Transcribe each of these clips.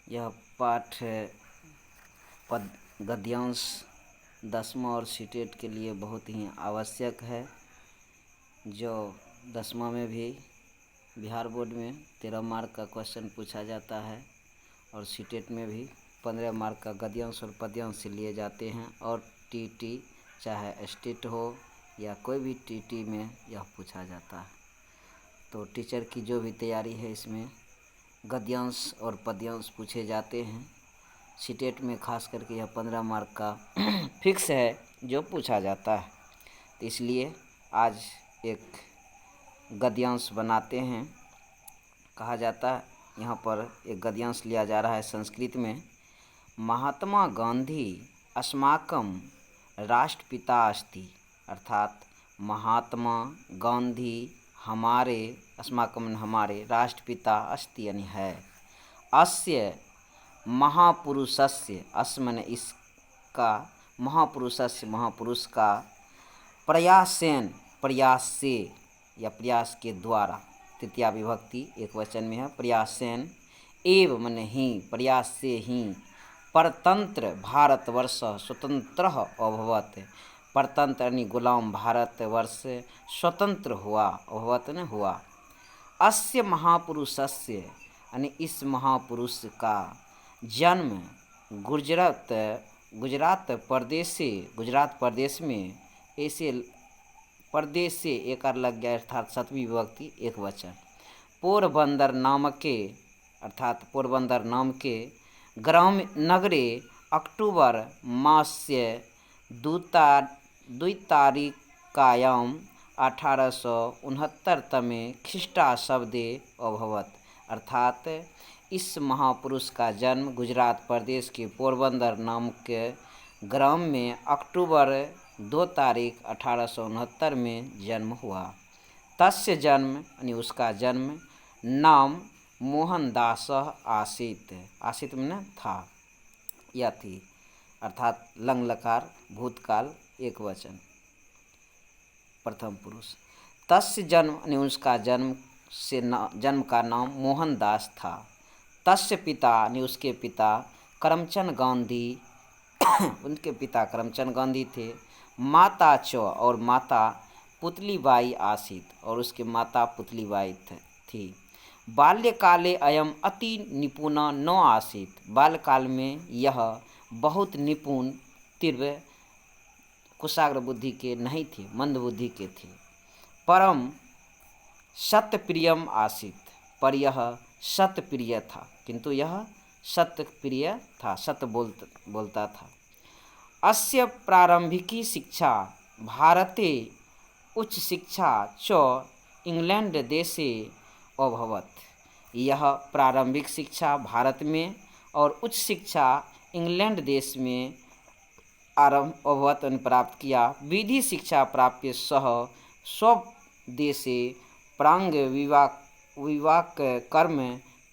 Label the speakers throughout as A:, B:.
A: यह पाठ पद गद्यांश 10वां और सीटेट के लिए बहुत ही आवश्यक है। जो 10वां में भी बिहार बोर्ड में 13 मार्क का क्वेश्चन पूछा जाता है और सीटेट में भी 15 मार्क का गद्यांश और पद्यांश से लिए जाते हैं। और टीटी चाहे स्टेट हो या कोई भी टीटी में यह पूछा जाता है। तो टीचर की जो भी तैयारी है इसमें गद्यांश और पद्यांश पूछे जाते हैं। सीटेट में खास करके यह 15 मार्क का फिक्स है जो पूछा जाता है। तो इसलिए आज एक गद्यांश बनाते हैं। कहा जाता है यहाँ पर एक गद्यांश लिया जा रहा है संस्कृत में। महात्मा गांधी अस्माकं राष्ट्रपिता अस्ति, अर्थात महात्मा गांधी हमारे, अस्माकं हमारे, राष्ट्रपिता अस्ति यानी है। अस्य महापुरुषस्य, अस्य माने इसका, महापुरुषस्य महापुरुष का, प्रयासेन प्रयास से या प्रयास के द्वारा, तृतीया विभक्ति एक वचन में है। प्रयासेन एव माने ही, प्रयास से ही, परतंत्र भारतवर्ष स्वतंत्र अभवत, परतंत्र यानी गुलाम भारतवर्ष स्वतंत्र हुआ, अभवत ने हुआ। अस्य महापुरुषस्य यानी इस महापुरुष का जन्म गुजरात प्रदेश में, ऐसे प्रदेश से एक और लग गया अर्थात 7वीं विभक्ति एक वचन, पोरबंदर नाम के, अर्थात पोरबंदर नाम के ग्राम नगरे अक्टूबर मास्य 2 तारीखायां 1869 तमे ख्रीष्टाब्दे अभवत, अर्थात इस महापुरुष का जन्म गुजरात प्रदेश के पोरबंदर नाम के ग्राम में अक्टूबर 2 तारीख 1869 में जन्म हुआ। तस्य जन्म यानी उसका जन्म नाम मोहनदास आसीत, आसीत में था या थी, अर्थात लंग लकार भूतकाल एक वचन प्रथम पुरुष। तस्य जन्म यानी उसका जन्म का नाम मोहनदास था। तस्य पिता यानी उसके पिता करमचंद गांधी उनके पिता करमचंद गांधी थे। माता च और माता पुतलीबाई आसीत और उसके माता पुतलीबाई थी। बाल्यकाले अयम अति निपुण न आसीत, बाल्यकाल में यह बहुत निपुण तीव्र कुशाग्र बुद्धि के नहीं थे, मंद बुद्धि के थे। परम सत्यप्रियम आसीत, पर यह सत्यप्रिय था, किंतु यह सत्यप्रिय था, सत्य बोलता था। अस्य प्रारंभिकी शिक्षा भारते उच्च शिक्षा च इंग्लैंड देशे अभवत, यह प्रारंभिक शिक्षा भारत में और उच्च शिक्षा इंग्लैंड देश में अभवत प्राप्त किया। विधि शिक्षा प्राप्य सह स्वदेशे प्रांग विवाक कर्म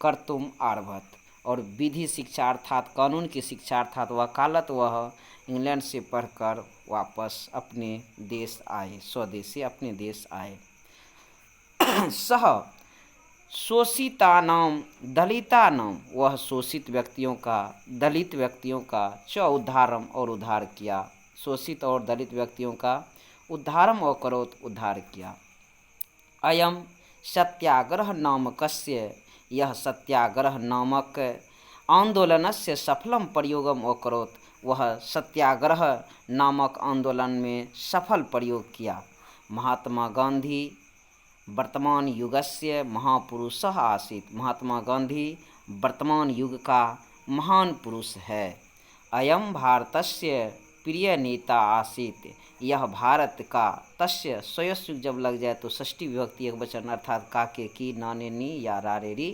A: कर्तुम आरभत, और विधि शिक्षा अर्थात कानून की शिक्षा अर्थात वकालत वह इंग्लैंड से पढ़कर वापस अपने देश आए, स्वदेश से अपने देश आए। सह शोषितानाम दलितानाम, वह शोषित व्यक्तियों का, दलित व्यक्तियों का, च उद्धारम और उद्धार किया, शोषित और दलित व्यक्तियों का उद्धारम और करोत उद्धार किया। अयम सत्याग्रह नामकस्य, यह सत्याग्रह नामक आंदोलनस्य सफलम प्रयोगम अकरोत, वह सत्याग्रह नामक आंदोलन में सफल प्रयोग किया। महात्मा गांधी वर्तमान युगस्य महापुरुषः आसीत, महात्मा गांधी वर्तमान युग का महान पुरुष है। अयम भारतस्य प्रिय नेता आसीत, यह भारत का, तस्य स्वयं जब लग जाए तो षष्ठी विभक्ति एक वचन अर्थात काके की नाने नी या रारे री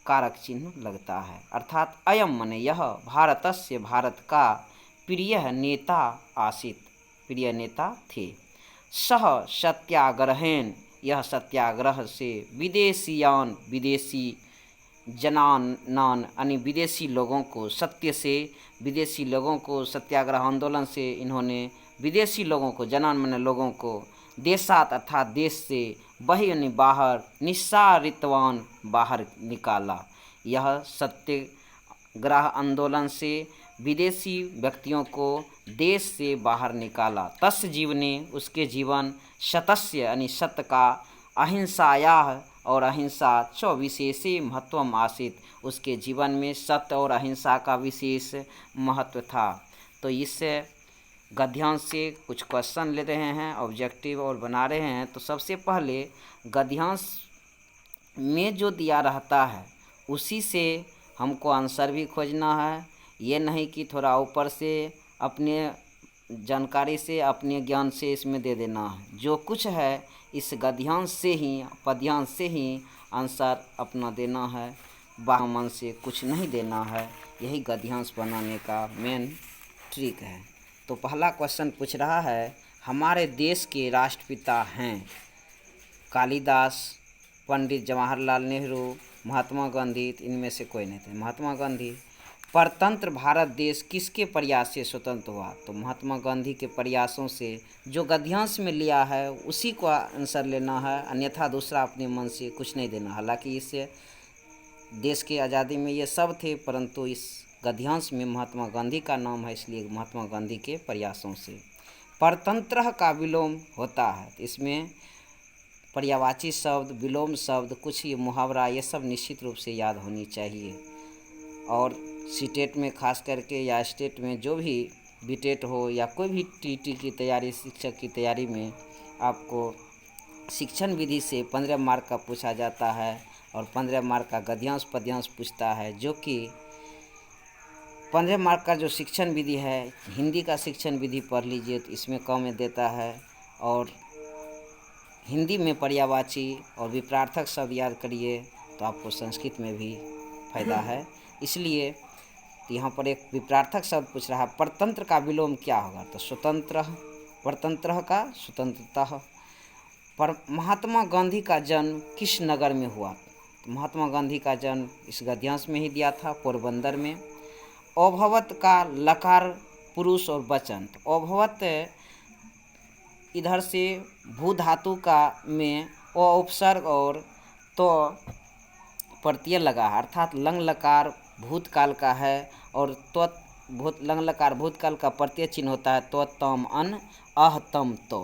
A: कारक चिन्ह लगता है, अर्थात अयम माने यह, भारतस्य भारत का, प्रिय नेता आसीत प्रिय नेता थे। सह सत्याग्रहेन, यह सत्याग्रह से विदेशियान विदेशी जनानान यानी विदेशी लोगों को, सत्य से विदेशी लोगों को, सत्याग्रह आंदोलन से इन्होंने विदेशी लोगों को, जनान माने लोगों को, देशात अर्थात देश से, बहि यानी बाहर, निस्सारितवान बाहर निकाला। यह सत्य सत्याग्रह आंदोलन से विदेशी व्यक्तियों को देश से बाहर निकाला। तस्य जीवने, उसके जीवन सतस्य यानी सत्य का, अहिंसायाः और अहिंसा च विशेषे महत्वम आसीत, उसके जीवन में सत्य और अहिंसा का विशेष महत्व था। तो इस गद्यांश से कुछ क्वेश्चन ले रहे हैं, ऑब्जेक्टिव और बना रहे हैं। तो सबसे पहले गद्यांश में जो दिया रहता है उसी से हमको आंसर भी खोजना है। ये नहीं कि थोड़ा ऊपर से अपने जानकारी से, अपने ज्ञान से इसमें दे देना है। जो कुछ है इस गद्यांश से ही, पद्यांश से ही आंसर अपना देना है, बाह्य मन से कुछ नहीं देना है। यही गद्यांश बनाने का मेन ट्रिक है। तो पहला क्वेश्चन पूछ रहा है, हमारे देश के राष्ट्रपिता हैं कालिदास, पंडित जवाहरलाल नेहरू, महात्मा गांधी, इनमें से कोई नहीं थे। महात्मा गांधी। परतंत्र भारत देश किसके प्रयास से स्वतंत्र हुआ? तो महात्मा गांधी के प्रयासों से। जो गद्यांश में लिया है उसी को आंसर लेना है, अन्यथा दूसरा अपने मन से कुछ नहीं देना। हालांकि इससे देश की आज़ादी में ये सब थे, परंतु इस गद्यांश में महात्मा गांधी का नाम है, इसलिए महात्मा गांधी के प्रयासों से। परतंत्र का विलोम होता है, तो इसमें पर्यायवाची शब्द, विलोम शब्द, कुछ ये मुहावरा, ये सब निश्चित रूप से याद होनी चाहिए। और सीटेट में खास करके या स्टेट में जो भी बीटेट हो या कोई भी टीटी की तैयारी, शिक्षक की तैयारी में आपको शिक्षण विधि से 15 मार्क का पूछा जाता है और 15 मार्क का गद्यांश पद्यांश पूछता है। जो कि 15 मार्क का जो शिक्षण विधि है, हिंदी का शिक्षण विधि पढ़ लीजिए तो इसमें कम में देता है, और हिंदी में पर्यायवाची और विपरार्थक शब्द याद करिए तो आपको संस्कृत में भी फायदा है। इसलिए यहाँ पर एक विपरार्थक शब्द पूछ रहा है, परतंत्र का विलोम क्या होगा? तो स्वतंत्र, परतंत्र का स्वतंत्रता। पर महात्मा गांधी का जन्म किस नगर में हुआ? तो महात्मा गांधी का जन्म इस गद्यांश में ही दिया था, पोरबंदर में। अभवत का लकार पुरुष और वचन। तो अभवत इधर से भू धातु का में उपसर्ग और तो प्रत्यय लगा है, अर्थात लंग लकार भूतकाल का है और भूत लंग लकार भूतकाल का प्रत्यय चिन्ह होता है। तो तम अन अह तम तो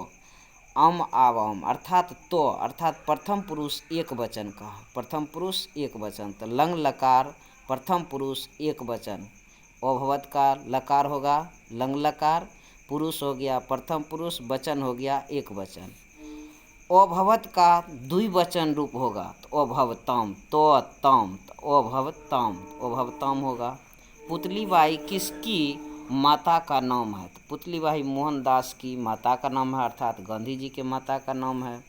A: अम आवम, अर्थात तो, अर्थात प्रथम पुरुष एक वचन का है, प्रथम पुरुष एक वचन। तो लंग लकार प्रथम पुरुष एक वचन, अभवत का लकार होगा लंग लकार, पुरुष हो गया प्रथम पुरुष, वचन हो गया एक वचन। अभवत का द्विवचन रूप होगा तो अभवतम, तो तम, अभवतम, अभवतम होगा। पुतलीबाई किसकी माता का नाम है? तो पुतलीबाई मोहनदास की माता का नाम है, अर्थात गांधी जी के माता का नाम है।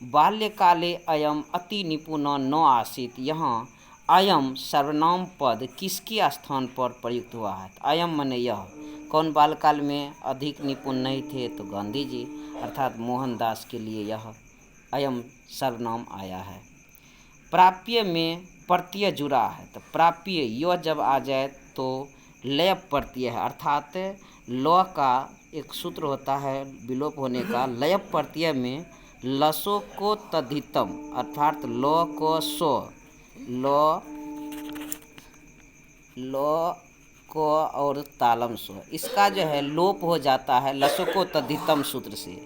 A: बाल्यकाले अयम अति निपुण न आसीत, यहाँ अयम सर्वनाम पद किसके स्थान पर प्रयुक्त हुआ है? तो अयम माने यह। कौन बालकाल में अधिक निपुण नहीं थे? तो गांधी जी, अर्थात मोहनदास के लिए यह अयम सर्वनाम आया है। प्राप्य में प्रत्यय जुड़ा है, तो प्राप्य यह जब आ जाए तो लय प्रत्यय है, अर्थात ल का एक सूत्र होता है विलोप होने का। लय प्रत्यय में लसो को तद्धितम, अर्थात ल को सो, ल को और तालम सो, इसका जो है लोप हो जाता है लसो को तद्धितम सूत्र से,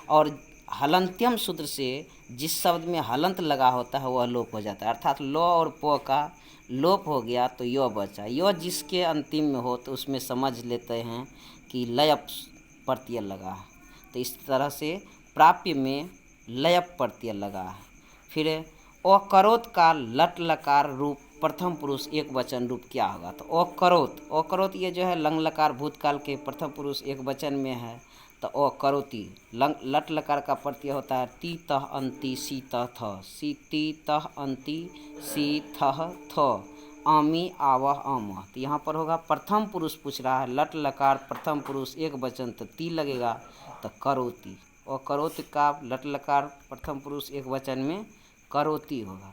A: और हलंत्यम सूत्र से जिस शब्द में हलंत लगा होता है वह लोप हो जाता है, अर्थात लो और पो का लोप हो गया तो यो बचा। यो जिसके अंतिम में हो तो उसमें समझ लेते हैं कि लय प्रत्यय लगा है, तो इस तरह से प्राप्य में लय प्रत्यय लगा है। फिर अकरोत का लट लकार रूप प्रथम पुरुष एक वचन रूप क्या होगा? तो अकरोत, अकरोत ये जो है लंग लकार भूतकाल के प्रथम पुरुष एक वचन में है, तो अकरोति लट लकार का प्रत्यय होता है ती तह अंति सी तह थ, सी ती तह अंति सी थह थ, आमी आवह आम। तो यहाँ पर होगा प्रथम पुरुष पूछ रहा है, लट लकार प्रथम पुरुष एक वचन तो ती लगेगा, तो करोति। और करोति का लट लकार प्रथम पुरुष एक वचन में करोति होगा।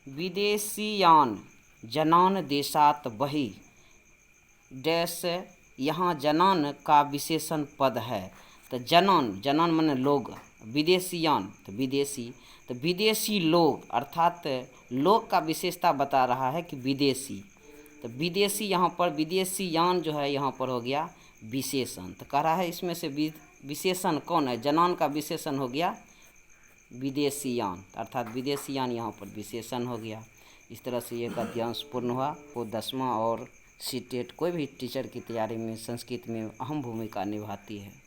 A: विदेशियान जनान देशात बहि डैश, यहाँ जनान का विशेषण पद है, तो जनान, जनान माने लोग, विदेशियान तो विदेशी, तो विदेशी लोग, अर्थात लोग का विशेषता बता रहा है कि विदेशी, तो विदेशी, यहाँ पर विदेशी यान जो है यहाँ पर हो गया विशेषण। तो कह रहा है इसमें से विशेषण कौन है? जनान का विशेषण हो गया विदेशी यान, अर्थात विदेशी यान यहाँ पर विशेषण हो गया। इस तरह से ये गद्यांश पूर्ण हुआ। वो 10वां और सीटेट कोई भी टीचर की तैयारी में संस्कृत में अहम भूमिका निभाती है।